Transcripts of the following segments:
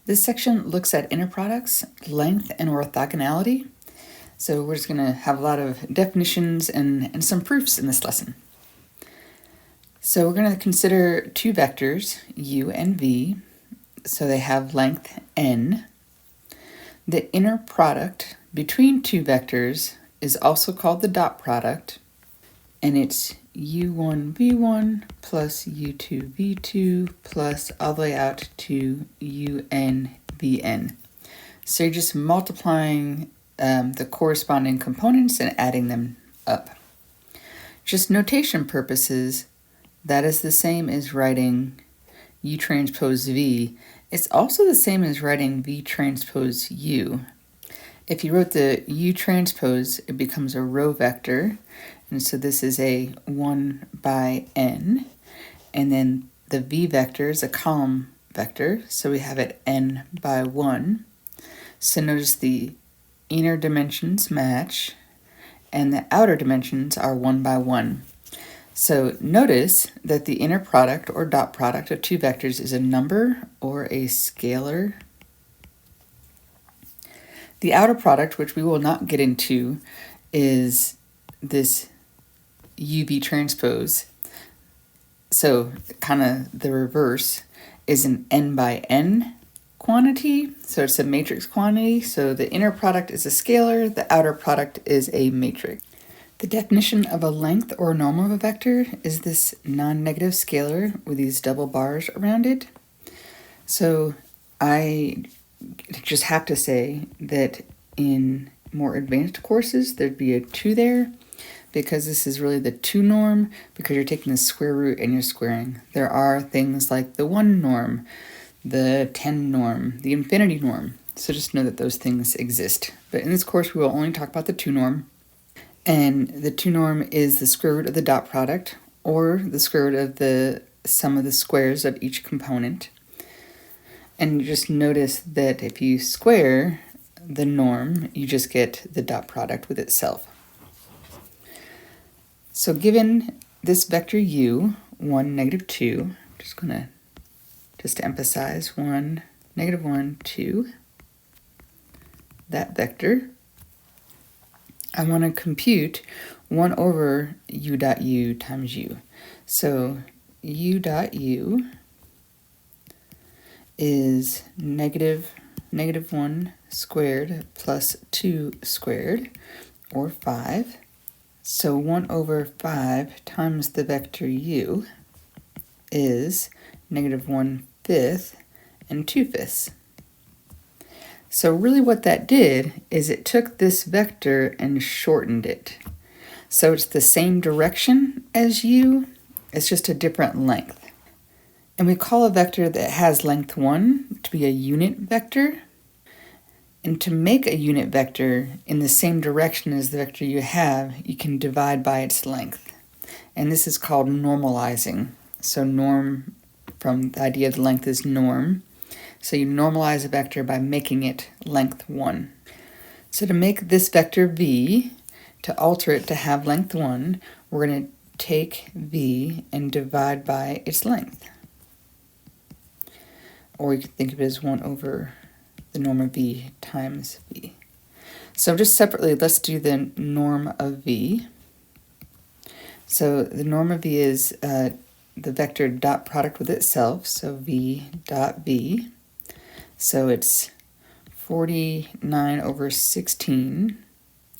This section looks at inner products, length, and orthogonality. So we're just going to have a lot of definitions and some proofs in this lesson. So we're going to consider two vectors, u and v. So they have length n. The inner product between two vectors is also called the dot product, and it's u1 v1 plus u2 v2 plus all the way out to un vn. So you're just multiplying the corresponding components and adding them up. Just notation purposes, that is the same as writing u transpose v. It's also the same as writing v transpose u. If you wrote the u transpose, it becomes a row vector. And so this is a 1 by n. And then the v vector is a column vector. So we have it n by 1. So notice the inner dimensions match and the outer dimensions are 1 by 1. So notice that the inner product or dot product of two vectors is a number or a scalar. The outer product, which we will not get into, is this UV transpose. So kind of the reverse is an n by n quantity. So it's a matrix quantity. So the inner product is a scalar, the outer product is a matrix. The definition of a length or norm of a vector is this non-negative scalar with these double bars around it. So I just have to say that in more advanced courses, there'd be a 2 there, because this is really the 2 norm, because you're taking the square root and you're squaring. There are things like the 1 norm, the 10 norm, the infinity norm. So just know that those things exist. But in this course, we will only talk about the 2 norm. And the 2 norm is the square root of the dot product, or the square root of the sum of the squares of each component. And just notice that if you square the norm, you just get the dot product with itself. So given this vector u, 1, negative 2, just going to emphasize 1, negative 1, 2, that vector, I want to compute 1 over u dot u times u. So u dot u is negative 1 squared plus 2 squared, or 5. So 1 over 5 times the vector u is negative 1/5 and 2/5. So really what that did is it took this vector and shortened it. So it's the same direction as u, it's just a different length. And we call a vector that has length 1 to be a unit vector. And to make a unit vector in the same direction as the vector you have, you can divide by its length. And this is called normalizing. So norm, from the idea of length, is norm. So you normalize a vector by making it length 1. So to make this vector v, to alter it to have length 1, we're going to take v and divide by its length. Or you could think of it as 1 over the norm of v times v. So just separately, let's do the norm of v. So the norm of v is the vector dot product with itself, so v dot v. So it's 49 over 16.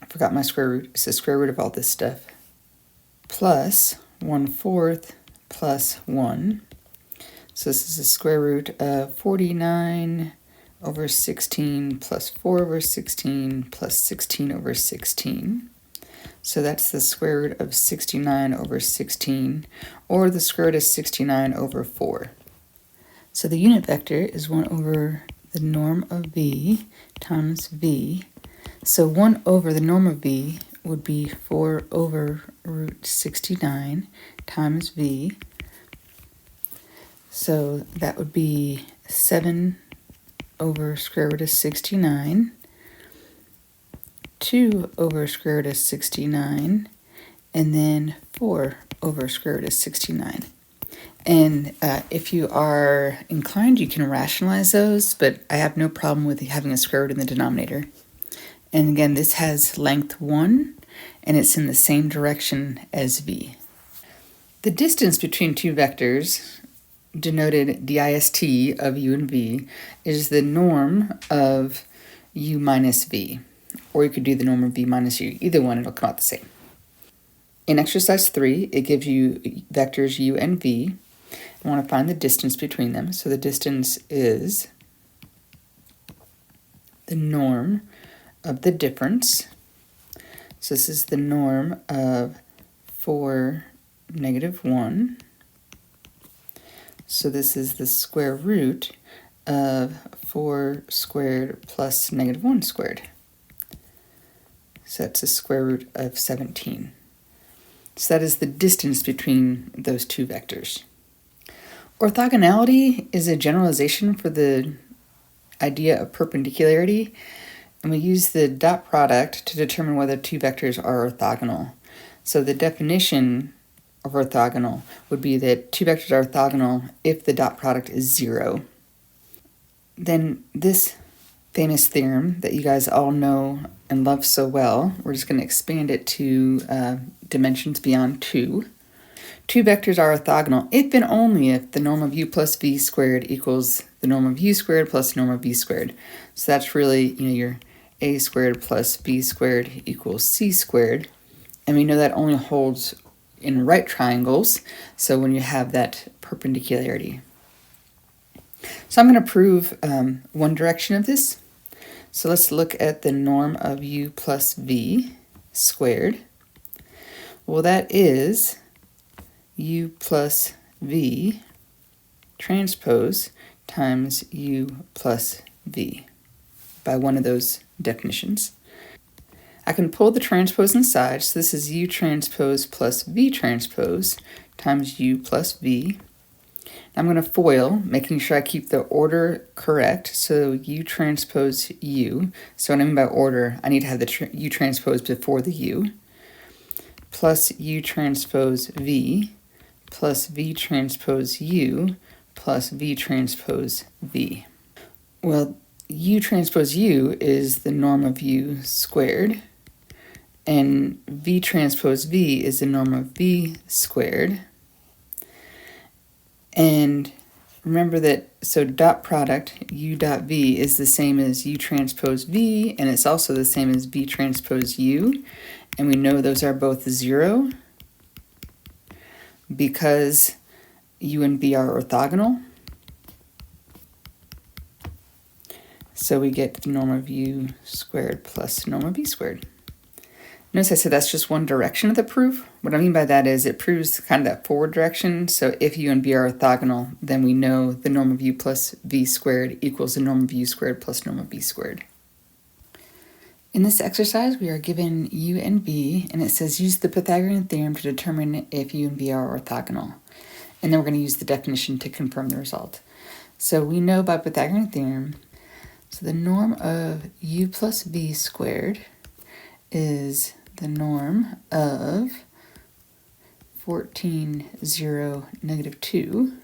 I forgot my square root. It's the square root of all this stuff. Plus 1/4 plus 1. So this is the square root of 49 over 16 plus 4 over 16 plus 16 over 16. So that's the square root of 69 over 16, or the square root of 69 over 4. So the unit vector is 1 over the norm of v times v. So 1 over the norm of v would be 4 over root 69 times v. So that would be 7 over square root of 69, 2 over square root of 69, and then 4 over square root of 69. And if you are inclined, you can rationalize those, but I have no problem with having a square root in the denominator. And again, this has length 1, and it's in the same direction as v. The distance between two vectors, denoted dist of u and v, is the norm of u minus v. Or you could do the norm of v minus u. Either one, it'll come out the same. In exercise 3, it gives you vectors u and v. I want to find the distance between them. So the distance is the norm of the difference. So this is the norm of 4, -1. So this is the square root of 4 squared plus -1 squared. So that's the square root of 17. So that is the distance between those two vectors. Orthogonality is a generalization for the idea of perpendicularity, and we use the dot product to determine whether two vectors are orthogonal. So the definition of orthogonal would be that two vectors are orthogonal if the dot product is 0. Then this famous theorem that you guys all know and love so well, we're just going to expand it to dimensions beyond 2. Two vectors are orthogonal if and only if the norm of u plus v squared equals the norm of u squared plus the norm of v squared. So that's really, your a squared plus b squared equals c squared. And we know that only holds in right triangles, so when you have that perpendicularity. So I'm going to prove one direction of this. So let's look at the norm of u plus v squared. Well, that is u plus v transpose times u plus v by one of those definitions. I can pull the transpose inside, so this is u transpose plus v transpose times u plus v. I'm going to FOIL, making sure I keep the order correct, so u transpose u. So what I mean by order, I need to have the u transpose before the u, plus u transpose v, plus v transpose u, plus v transpose v. Well, u transpose u is the norm of u squared, and v transpose v is the norm of v squared. And remember that, so dot product u dot v is the same as u transpose v, and it's also the same as v transpose u. And we know those are both 0 because u and v are orthogonal. So we get the norm of u squared plus norm of v squared. Notice I said that's just one direction of the proof. What I mean by that is it proves kind of that forward direction. So if u and v are orthogonal, then we know the norm of u plus v squared equals the norm of u squared plus norm of v squared. In this exercise, we are given u and v, and it says use the Pythagorean theorem to determine if u and v are orthogonal. And then we're going to use the definition to confirm the result. So we know by Pythagorean theorem, so the norm of u plus v squared is the norm of 14, 0, -2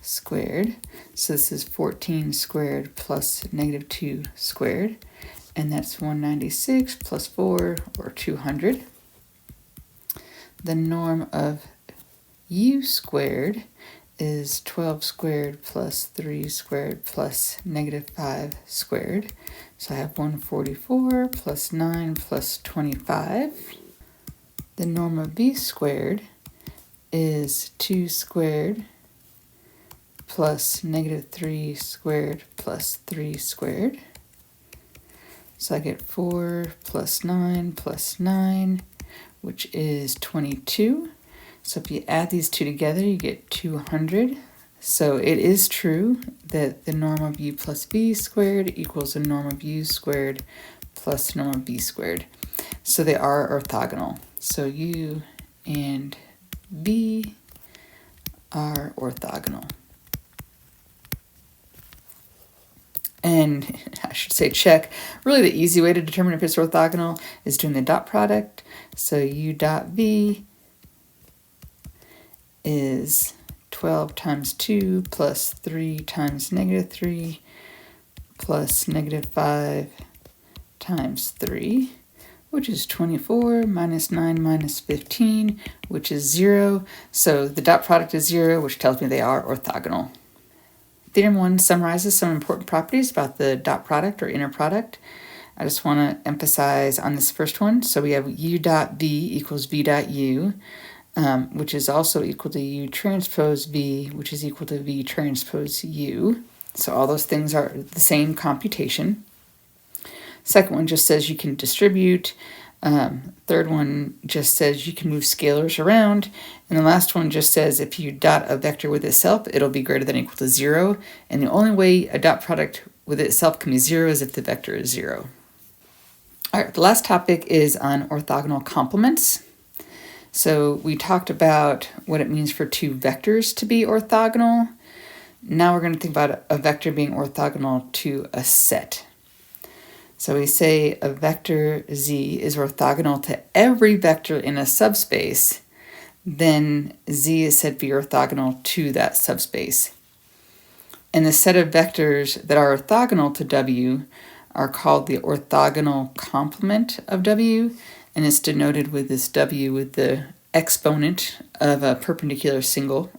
squared. So this is 14 squared plus -2 squared. And that's 196 plus 4, or 200. The norm of u squared is 12 squared plus 3 squared plus -5 squared. So I have 144 plus 9 plus 25. The norm of v squared is 2 squared plus -3 squared plus 3 squared. So I get 4 plus 9 plus 9, which is 22. So if you add these two together, you get 200. So it is true that the norm of u plus v squared equals the norm of u squared plus norm of v squared. So they are orthogonal. So u and v are orthogonal. And I should say check. Really the easy way to determine if it's orthogonal is doing the dot product. So u dot v is 12 times 2 plus 3 times negative 3 plus negative 5 times 3, which is 24, minus 9 minus 15, which is 0. So the dot product is 0, which tells me they are orthogonal. Theorem 1 summarizes some important properties about the dot product or inner product. I just want to emphasize on this first one. So we have u dot v equals v dot u, which is also equal to u transpose v, which is equal to v transpose u. So all those things are the same computation. Second one just says you can distribute. Third one just says you can move scalars around. And the last one just says if you dot a vector with itself, it'll be greater than or equal to 0. And the only way a dot product with itself can be 0 is if the vector is 0. All right, the last topic is on orthogonal complements. So we talked about what it means for two vectors to be orthogonal. Now we're going to think about a vector being orthogonal to a set. So we say a vector z is orthogonal to every vector in a subspace, then z is said to be orthogonal to that subspace. And the set of vectors that are orthogonal to W are called the orthogonal complement of W, and it's denoted with this W with the exponent of a perpendicular symbol.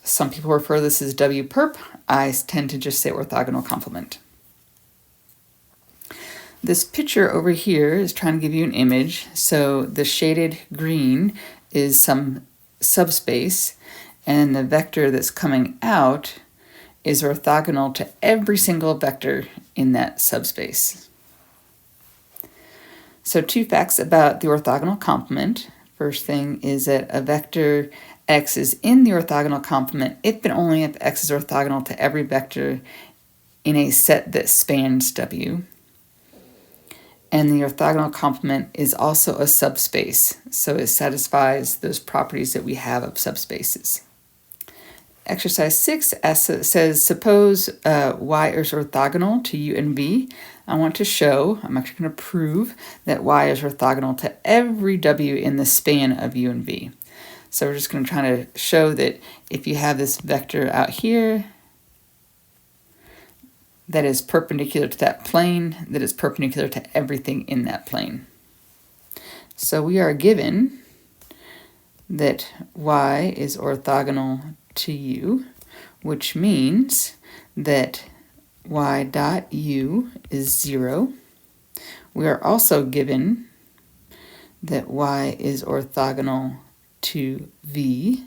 Some people refer this as W perp. I tend to just say orthogonal complement. This picture over here is trying to give you an image. So the shaded green is some subspace, and the vector that's coming out is orthogonal to every single vector in that subspace. So two facts about the orthogonal complement. First thing is that a vector x is in the orthogonal complement if and only if x is orthogonal to every vector in a set that spans W. And the orthogonal complement is also a subspace, so it satisfies those properties that we have of subspaces. Exercise 6 says, suppose y is orthogonal to u and v. I want to show, I'm actually going to prove, that y is orthogonal to every w in the span of u and v. So we're just going to try to show that if you have this vector out here that is perpendicular to that plane, that is perpendicular to everything in that plane. So we are given that y is orthogonal to u, which means that y dot u is 0. We are also given that y is orthogonal to v,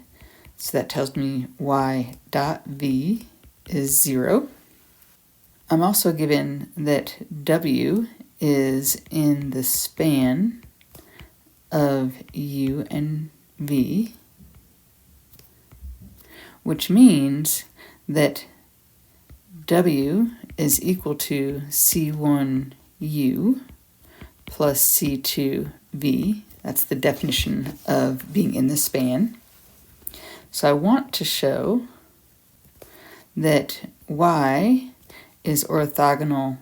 so that tells me y dot v is 0. I'm also given that w is in the span of u and v, which means that w is equal to c1u plus c2v. That's the definition of being in the span. So I want to show that y is orthogonal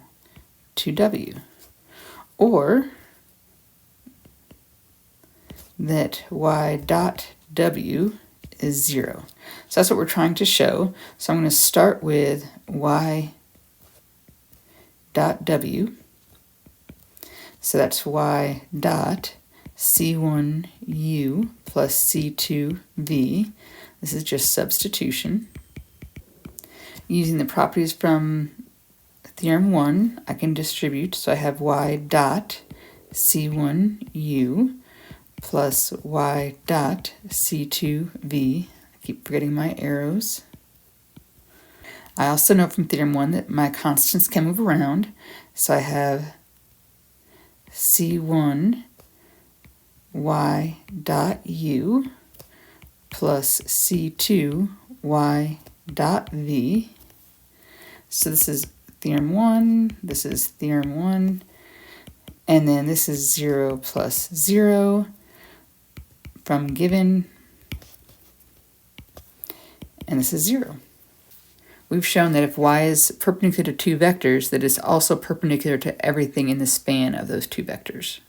to w, or that y dot w is 0. So that's what we're trying to show. So I'm going to start with y dot w. So that's y dot c1u plus c2v. This is just substitution. Using the properties from Theorem 1, I can distribute. So I have y dot c1u plus y dot c2v. I keep forgetting my arrows. I also know from Theorem 1 that my constants can move around. So I have c1 y dot u plus c2 y dot v. So this is Theorem 1, this is Theorem 1, and then this is 0 plus 0 from given, and this is 0. We've shown that if y is perpendicular to two vectors, that it's also perpendicular to everything in the span of those two vectors.